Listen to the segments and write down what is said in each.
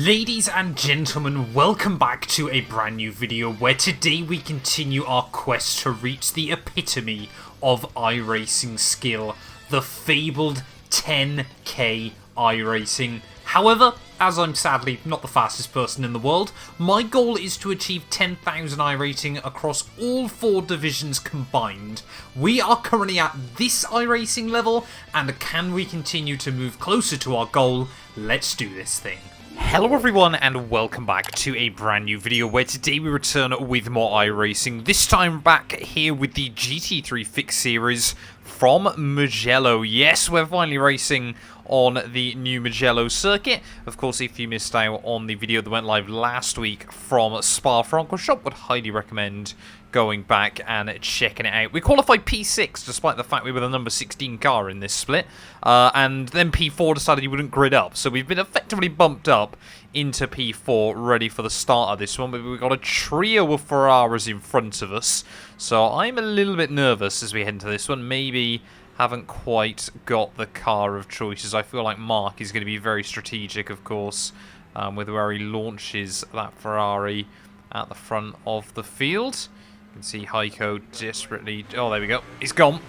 Ladies and gentlemen, welcome back to a brand new video where today we continue our quest to reach the epitome of iRacing skill, the fabled 10k iRacing. However, as I'm sadly not the fastest person in the world, my goal is to achieve 10,000 iRating across all 4 divisions combined. We are currently at this iRacing level, and can we continue to move closer to our goal? Let's do this thing. Hello everyone and welcome back to a brand new video where today we return with more iRacing, this time back here with the GT3 Fixed series from Mugello. Yes, we're finally racing on the new Mugello circuit. Of course, if you missed out on the video that went live last week from Spa-Francorchamps, would highly recommend going back and checking it out. We qualified P6 despite the fact we were the number 16 car in this split, and then P4 decided you wouldn't grid up, so we've been effectively bumped up into P4 ready for the start of this one, but we've got a trio of Ferraris in front of us, so I'm a little bit nervous as we head into this one. Maybe haven't quite got the car of choices. I feel like Mark is going to be very strategic, of course, with where he launches that Ferrari at the front of the field. You can see Heiko desperately... Oh, there we go. He's gone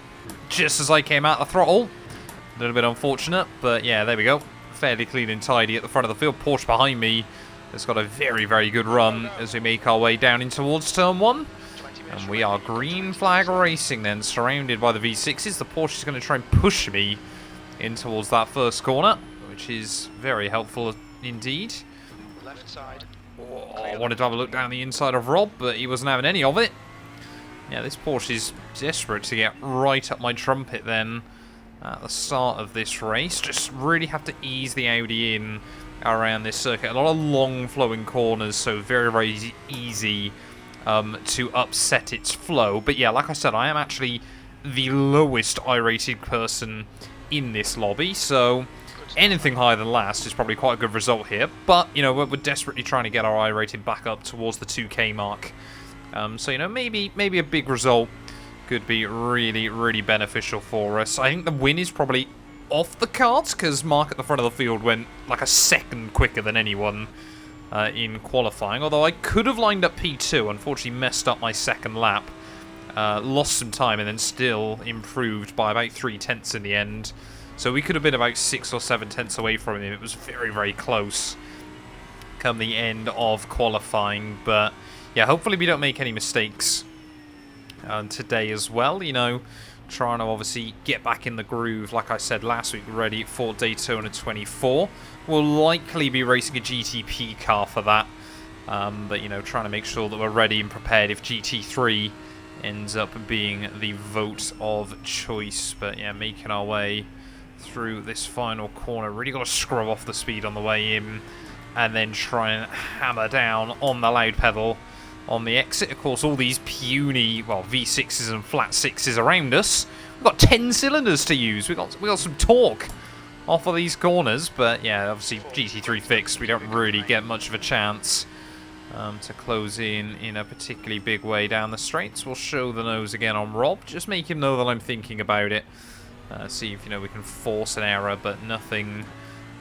just as I came out the throttle. A little bit unfortunate, but yeah, there we go. Fairly clean and tidy at the front of the field. Porsche behind me has got a very, very good run as we make our way down in towards turn 1. And we are green flag racing then, surrounded by the V6s. The Porsche is going to try and push me in towards that first corner, which is very helpful indeed. Left side. Oh, I wanted to have a look down the inside of Rob, but he wasn't having any of it. Yeah, this Porsche is desperate to get right up my trumpet then at the start of this race. Just really have to ease the Audi in around this circuit. A lot of long flowing corners, so very, very easy to upset its flow. But yeah, like I said, I am actually the lowest I-rated person in this lobby, so anything higher than last is probably quite a good result here. But, you know, we're desperately trying to get our I-rating back up towards the 2k mark. So, you know, maybe a big result could be really, really beneficial for us. I think the win is probably off the cards because Mark at the front of the field went like a second quicker than anyone in qualifying. Although I could have lined up P2, unfortunately messed up my second lap. Lost some time and then still improved by about 3 tenths in the end. So we could have been about 6 or 7 tenths away from him. It was very, very close come the end of qualifying. But yeah, hopefully we don't make any mistakes today as well. You know, trying to obviously get back in the groove, like I said last week, ready for Daytona 24. We'll likely be racing a GTP car for that. But, you know, trying to make sure that we're ready and prepared if GT3 ends up being the vote of choice. But yeah, making our way through this final corner. Really got to scrub off the speed on the way in and then try and hammer down on the loud pedal on the exit. Of course, all these puny, well, V6s and flat 6s around us. We've got 10 cylinders to use. We got some torque off of these corners, but yeah, obviously GT3 Fixed, we don't really get much of a chance to close in a particularly big way down the straights. We'll show the nose again on Rob, just make him know that I'm thinking about it. See if, you know, we can force an error, but nothing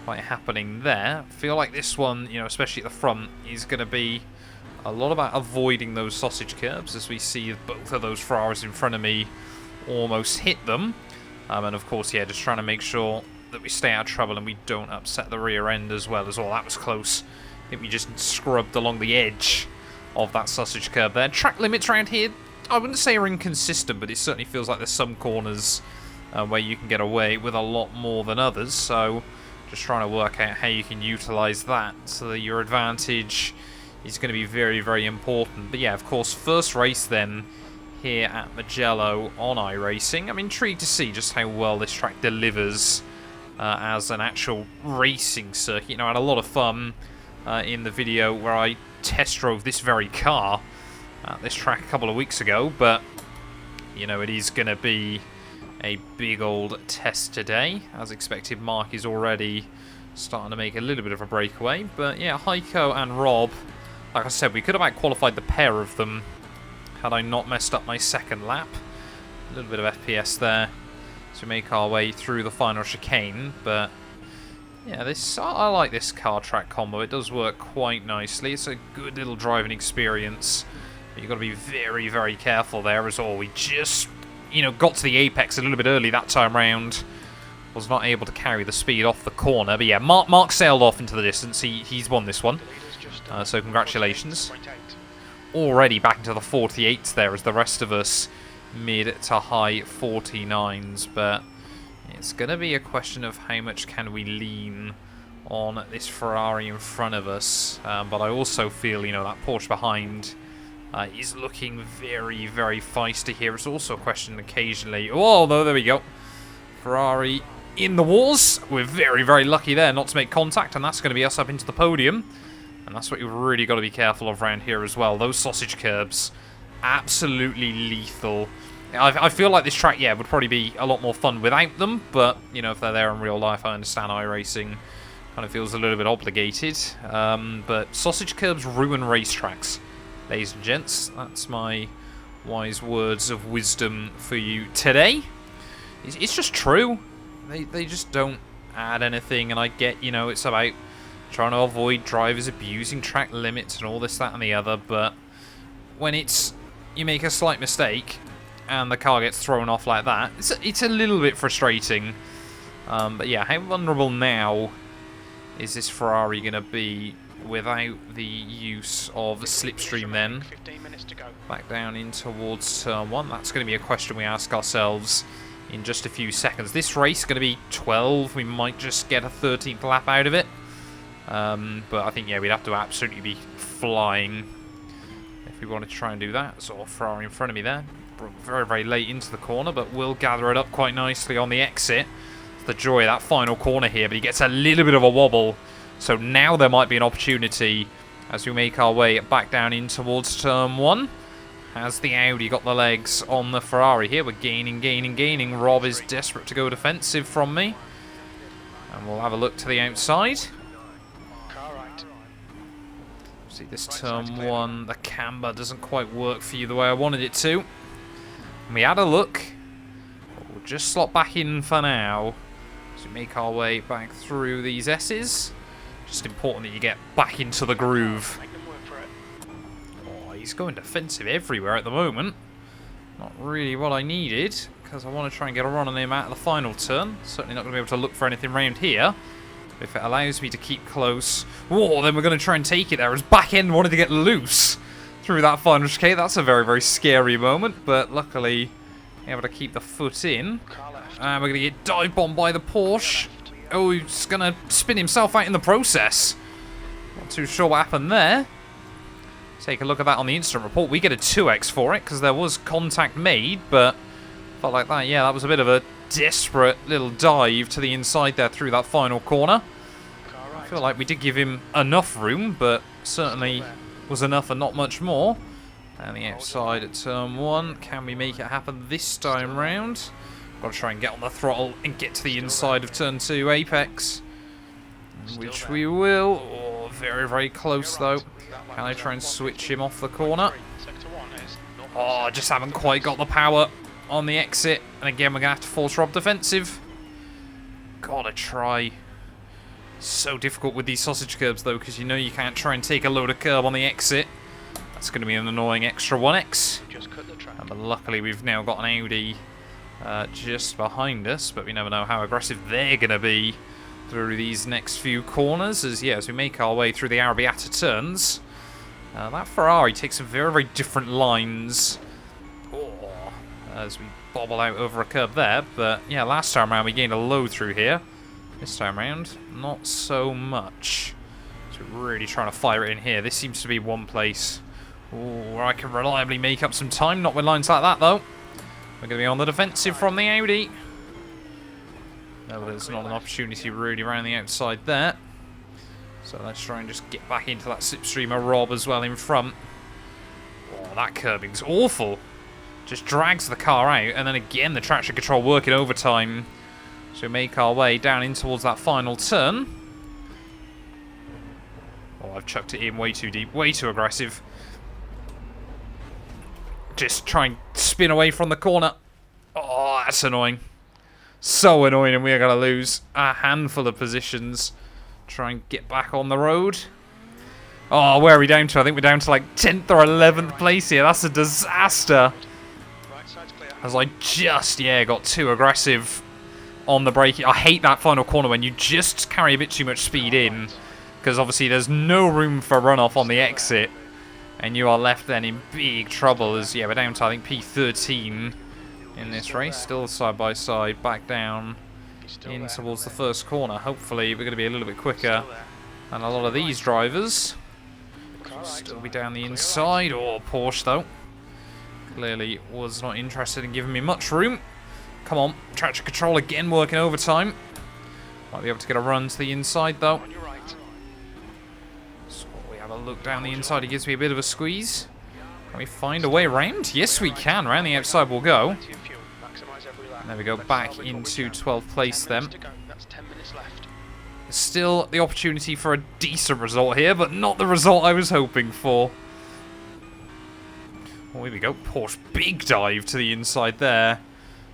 quite happening there. I feel like this one, you know, especially at the front, is going to be a lot about avoiding those sausage curbs, as we see both of those Ferraris in front of me almost hit them. And of course, yeah, just trying to make sure that we stay out of trouble and we don't upset the rear end as well. That was close. I think we just scrubbed along the edge of that sausage curb there. Track limits around here, I wouldn't say are inconsistent, but it certainly feels like there's some corners where you can get away with a lot more than others. So just trying to work out how you can utilize that so that your advantage is going to be very, very important. But yeah, of course, first race then here at Mugello on iRacing. I'm intrigued to see just how well this track delivers as an actual racing circuit. You know, I had a lot of fun in the video where I test drove this very car at this track a couple of weeks ago, but you know, it is going to be a big old test today. As expected, Mark is already starting to make a little bit of a breakaway. But yeah, Heiko and Rob, like I said, we could have out-qualified the pair of them had I not messed up my second lap. A little bit of FPS there. So we make our way through the final chicane, but Yeah, I like this car track combo. It does work quite nicely. It's a good little driving experience. But you've got to be very, very careful there as well. We just, got to the apex a little bit early that time round. Was not able to carry the speed off the corner. But yeah, Mark sailed off into the distance. He's won this one. So congratulations. Already back into the 48s there as the rest of us mid to high 49s. But it's going to be a question of how much can we lean on this Ferrari in front of us. But I also feel, that Porsche behind is looking very, very feisty here. It's also a question occasionally... Oh, no, there we go. Ferrari in the walls. We're very, very lucky there not to make contact, and that's going to be us up into the podium. And that's what you've really got to be careful of around here as well. Those sausage curbs, absolutely lethal. I feel like this track, would probably be a lot more fun without them, but, if they're there in real life, I understand iRacing kind of feels a little bit obligated. But sausage curbs ruin racetracks, ladies and gents. That's my wise words of wisdom for you today. It's just true. They just don't add anything, and I get, it's about trying to avoid drivers abusing track limits and all this, that, and the other, but when you make a slight mistake and the car gets thrown off like that, it's a little bit frustrating. But yeah, how vulnerable now is this Ferrari going to be without the use of the slipstream then? Back down in towards turn 1. That's going to be a question we ask ourselves in just a few seconds. This race is going to be 12. We might just get a 13th lap out of it. But I think, we'd have to absolutely be flying if we want to try and do that. Sort of Ferrari in front of me there. Very, very late into the corner, but we'll gather it up quite nicely on the exit. It's the joy of that final corner here, but he gets a little bit of a wobble. So now there might be an opportunity as we make our way back down in towards turn 1. Has the Audi got the legs on the Ferrari here? We're gaining. Rob is desperate to go defensive from me. And we'll have a look to the outside. See, this turn 1, the camber doesn't quite work for you the way I wanted it to. And we had a look. We'll just slot back in for now. As we make our way back through these S's. Just important that you get back into the groove. Oh, he's going defensive everywhere at the moment. Not really what I needed, because I want to try and get a run on him out of the final turn. Certainly not going to be able to look for anything around here. If it allows me to keep close. Whoa, then we're going to try and take it there. As back end wanted to get loose through that final chicane. That's a very, very scary moment. But luckily, able to keep the foot in. And we're going to get dive bombed by the Porsche. Oh, he's going to spin himself out in the process. Not too sure what happened there. Take a look at that on the incident report. We get a 2x for it because there was contact made. But felt like that, that was a bit of a desperate little dive to the inside there through that final corner. I feel like we did give him enough room, but certainly was enough and not much more. And the outside at turn 1. Can we make it happen this time round? Got to try and get on the throttle and get to the inside of turn 2 apex. Which we will. Oh, very, very close though. Can I try and switch him off the corner? Oh, I just haven't quite got the power on the exit. And again, we're going to have to force Rob defensive. Gotta try. So difficult with these sausage curbs though, because you can't try and take a load of curb on the exit. That's going to be an annoying extra 1x. But luckily we've now got an Audi just behind us, but we never know how aggressive they're going to be through these next few corners. As we make our way through the Arrabbiata turns. That Ferrari takes some very, very different lines. As we bobble out over a curb there. But yeah, last time around we gained a load through here. This time around, not so much. So we're really trying to fire it in here. This seems to be one place where I can reliably make up some time. Not with lines like that though. We're going to be on the defensive from the Audi. No, there's not an opportunity really around the outside there. So let's try and just get back into that slipstream of Rob as well in front. Oh, that curbing's awful. Just drags the car out, and then again the traction control working overtime. So we make our way down in towards that final turn. Oh, I've chucked it in way too deep, way too aggressive. Just try and spin away from the corner. Oh, that's annoying. So annoying, and we are going to lose a handful of positions. Try and get back on the road. Oh, where are we down to? I think we're down to like 10th or 11th place here. That's a disaster. As I just, got too aggressive on the braking. I hate that final corner when you just carry a bit too much speed in. Because obviously there's no room for runoff on the exit. And you are left then in big trouble as, we're down to, I think, P13 in this race. Still side by side, back down in towards the first corner. Hopefully we're going to be a little bit quicker than a lot of these drivers. Still be down the inside. Oh, Porsche though. Clearly was not interested in giving me much room. Come on, traction control again working overtime. Might be able to get a run to the inside though. So we have a look down the inside. He gives me a bit of a squeeze. Can we find a way around? Yes, we can. Around the outside we'll go. And there we go, back into 12th place then. Still the opportunity for a decent result here, but not the result I was hoping for. Well, here we go. Porsche, big dive to the inside there.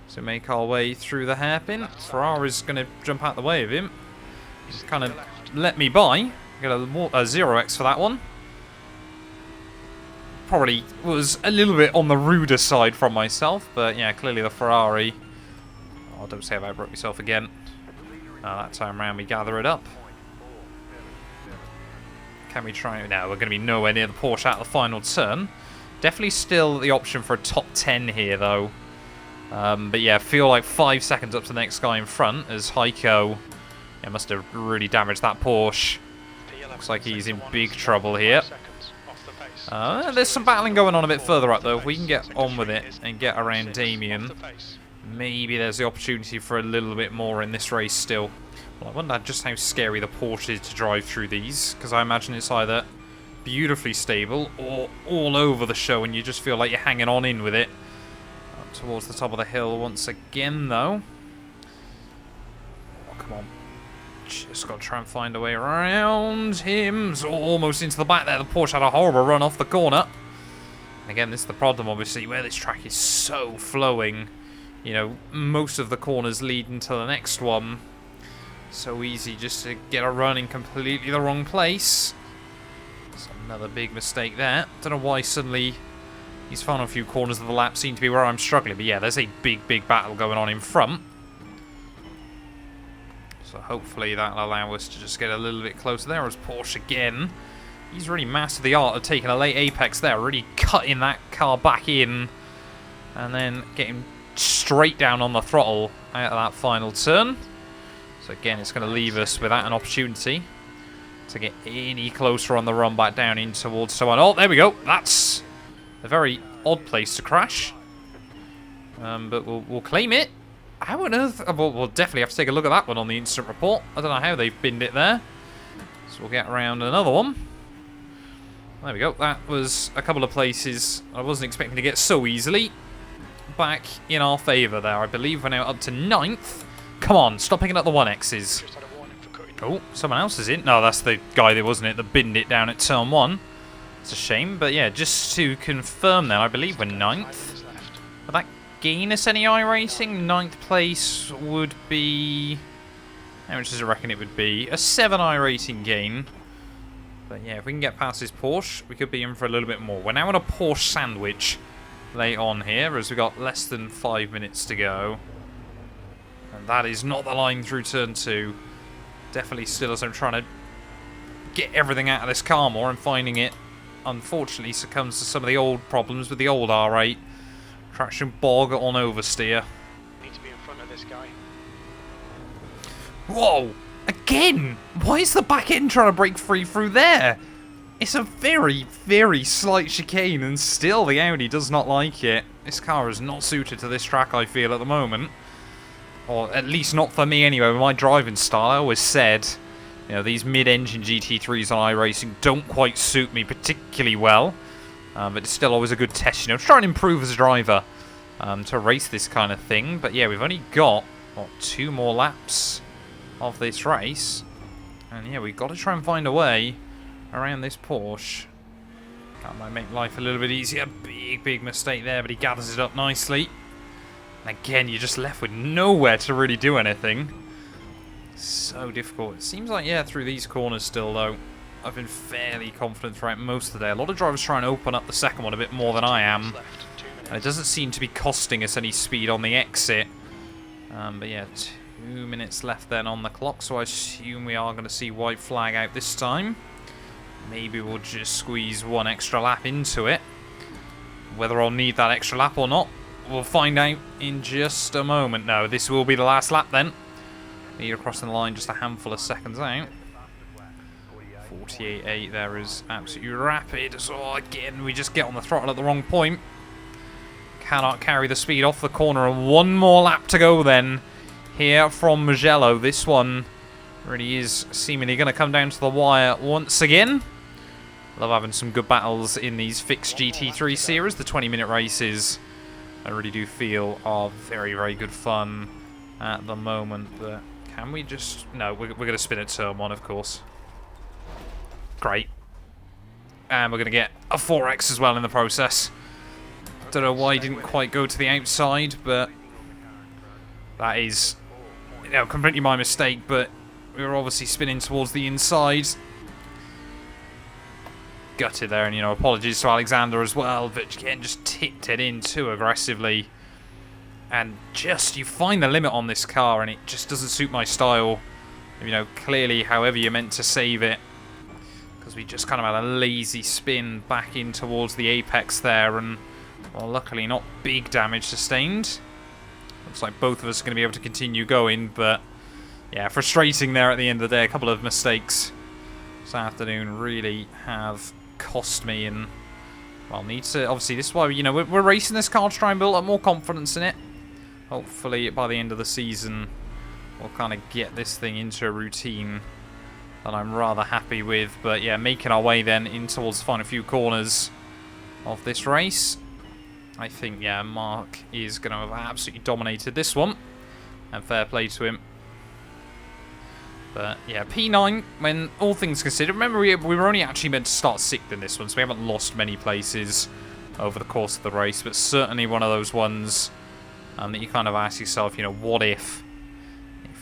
So make our way through the hairpin. Ferrari's going to jump out the way of him. He's kind of let me by. Got a 0x for that one. Probably was a little bit on the ruder side from myself, but yeah, clearly the Ferrari. Oh, don't say I broke myself again. That time around we gather it up. Can we try? No, we're going to be nowhere near the Porsche at the final turn. Definitely still the option for a top 10 here, though. But yeah, feel like 5 seconds up to the next guy in front as Heiko must have really damaged that Porsche. Looks like he's in big trouble here. There's some battling going on a bit further up, though. If we can get on with it and get around Damien, maybe there's the opportunity for a little bit more in this race still. Well, I wonder just how scary the Porsche is to drive through these, because I imagine it's either beautifully stable or all over the show and you just feel like you're hanging on in with it. Up towards the top of the hill once again, though. Oh, come on. Just got to try and find a way around him. So almost into the back there. The Porsche had a horrible run off the corner. And again, this is the problem, obviously, where this track is so flowing. You know, most of the corners lead into the next one. So easy just to get a run in completely the wrong place. That's another big mistake there. Don't know why suddenly these final few corners of the lap seem to be where I'm struggling. But yeah, there's a big battle going on in front. So hopefully that'll allow us to just get a little bit closer there. As Porsche again. He's really mastered the art of taking a late apex there. Really cutting that car back in. And then getting straight down on the throttle out of that final turn. So again, it's going to leave us without an opportunity to get any closer on the run back down in towards someone. Oh, there we go. That's a very odd place to crash. But we'll claim it. How on earth? We'll definitely have to take a look at that one on the instant report. I don't know how they've binned it there. So we'll get around another one. There we go. That was a couple of places I wasn't expecting to get so easily. Back in our favour there. I believe we're now up to 9th. Come on, stop picking up the 1Xs. Oh, someone else is in. No, that's the guy there, wasn't it, that binned it down at turn 1. It's a shame, but yeah, just to confirm then, I believe we're 9th. Would that gain us any iRacing? 9th place would be... How much does it reckon it would be? A 7 iRacing gain. But yeah, if we can get past this Porsche, we could be in for a little bit more. We're now on a Porsche sandwich late on here, as we've got less than 5 minutes to go. And that is not the line through turn 2. Definitely still as I'm trying to get everything out of this car more and finding it, unfortunately, succumbs to some of the old problems with the old R8. Traction bog on oversteer. Need to be in front of this guy. Whoa! Again! Why is the back end trying to break free through there? It's a very slight chicane and still the Audi does not like it. This car is not suited to this track, I feel, at the moment. Or at least not for me anyway, with my driving style. I always said, you know, these mid-engine GT3s on iRacing don't quite suit me particularly well. But it's still always a good test, you know, to try and improve as a driver to race this kind of thing. But yeah, we've only got, what, 2 more laps of this race. And yeah, we've got to try and find a way around this Porsche. That might make life a little bit easier. Big mistake there, but he gathers it up nicely. Again, you're just left with nowhere to really do anything. So difficult. It seems like, yeah, through these corners still, though, I've been fairly confident throughout most of the day. A lot of drivers trying to open up the second one a bit more than I am. And it doesn't seem to be costing us any speed on the exit. But yeah, 2 minutes left then on the clock, so I assume we are going to see white flag out this time. Maybe we'll just squeeze one extra lap into it. Whether I'll need that extra lap or not, we'll find out in just a moment. No, this will be the last lap then. You're crossing the line just a handful of seconds out. 48.8 there is absolutely rapid. So again, we just get on the throttle at the wrong point. Cannot carry the speed off the corner, and one more lap to go then here from Mugello. This one really is seemingly going to come down to the wire once again. Love having some good battles in these fixed GT3 series. The 20-minute races, I really do feel, are very, very good fun at the moment. But can we just... No, we're going to spin at turn 1, of course. Great. And we're going to get a 4X as well in the process. Don't know why he didn't quite go to the outside, but that is, you know, completely my mistake. But we were obviously spinning towards the inside. Gutted there, and, you know, apologies to Alexander as well, but again, just tipped it in too aggressively. And just, you find the limit on this car, and it just doesn't suit my style. You know, clearly, however you're meant to save it. Because we just kind of had a lazy spin back in towards the apex there, and, well, luckily not big damage sustained. Looks like both of us are going to be able to continue going, but, yeah, frustrating there at the end of the day. A couple of mistakes this afternoon really have cost me, and, well, need to, obviously, this is why, you know, we're racing this car to try and build up more confidence in it. Hopefully, by the end of the season, we'll kind of get this thing into a routine that I'm rather happy with. But yeah, making our way then in towards the final few corners of this race. I think, yeah, Mark is going to have absolutely dominated this one, and fair play to him. But yeah, P9, when all things considered, remember we were only actually meant to start 6th in this one, so we haven't lost many places over the course of the race, but certainly one of those ones that you kind of ask yourself, you know, what if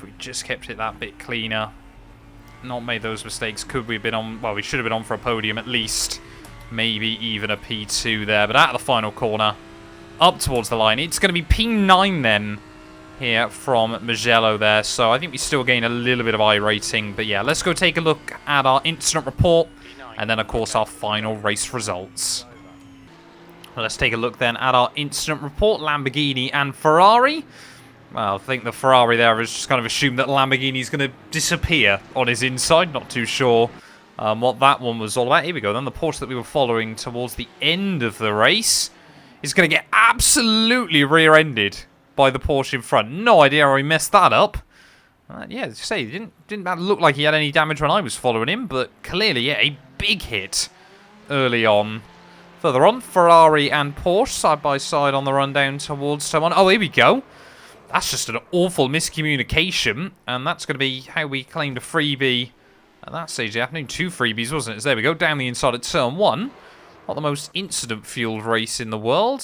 we just kept it that bit cleaner, not made those mistakes, could we have been on, well, we should have been on for a podium at least, maybe even a P2 there. But out of the final corner, up towards the line, it's going to be P9 then here from Mugello there. So I think we still gain a little bit of iRacing. But yeah, let's go take a look at our incident report, and then of course our final race results. Well, let's take a look then at our incident report, Lamborghini and Ferrari. Well, I think the Ferrari there has just kind of assumed that Lamborghini's going to disappear on his inside. Not too sure what that one was all about. Here we go. Then the Porsche that we were following towards the end of the race is going to get absolutely rear-ended by the Porsche in front. No idea how he messed that up. Yeah, as you say, it didn't look like he had any damage when I was following him, but clearly, yeah, a big hit early on. Further on, Ferrari and Porsche side by side on the run down towards someone. Oh, here we go. That's just an awful miscommunication, and that's going to be how we claimed a freebie at that stage of the afternoon. 2 freebies, wasn't it? So there we go, down the inside at turn 1. Not the most incident-fueled race in the world.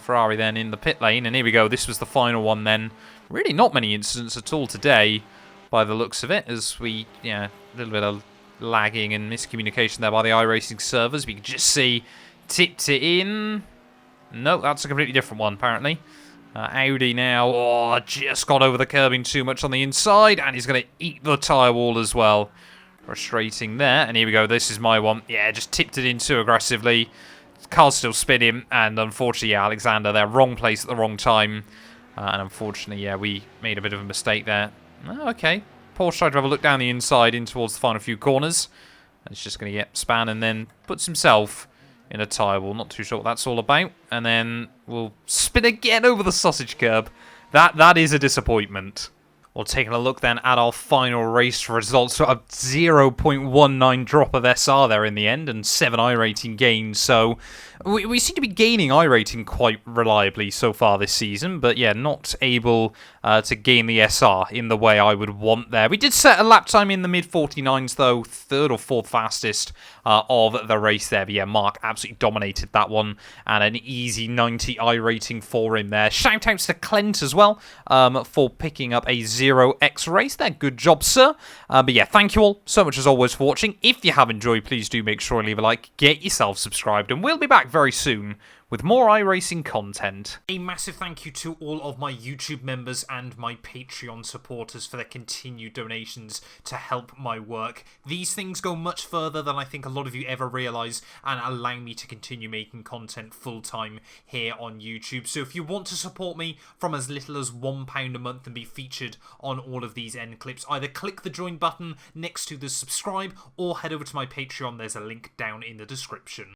Ferrari then in the pit lane, and here we go. This was the final one then. Really not many incidents at all today, by the looks of it, as we, yeah, a little bit of lagging and miscommunication there by the iRacing servers. We can just see, tipped it in. No, that's a completely different one, apparently. Audi now, just got over the curbing too much on the inside, and he's going to eat the tyre wall as well. Frustrating there, and here we go, this is my one. Yeah, just tipped it in too aggressively. Car's still spinning, and unfortunately, yeah, Alexander there, wrong place at the wrong time. And unfortunately, yeah, we made a bit of a mistake there. Oh, okay, Porsche tried to have a look down the inside in towards the final few corners. And it's just going to get span, and then puts himself in a tyre wall. Not too sure what that's all about. And then we'll spin again over the sausage curb. That is a disappointment. Well, taking a look then at our final race results, so a 0.19 drop of SR there in the end, and 7 iRating gains, so we seem to be gaining iRating quite reliably so far this season, but yeah, not able to gain the SR in the way I would want there. We did set a lap time in the mid-49s though, 3rd or 4th fastest of the race there, but yeah, Mark absolutely dominated that one, and an easy 90 iRating for him there. Shout outs to Clint as well for picking up a 0x race there. Good job, sir. But yeah, thank you all so much as always for watching. If you have enjoyed, please do make sure and leave a like, get yourself subscribed, and we'll be back very soon with more iRacing content. A massive thank you to all of my YouTube members and my Patreon supporters for their continued donations to help my work. These things go much further than I think a lot of you ever realise, and allow me to continue making content full-time here on YouTube. So if you want to support me from as little as £1 a month and be featured on all of these end clips, either click the join button next to the subscribe or head over to my Patreon. There's a link down in the description.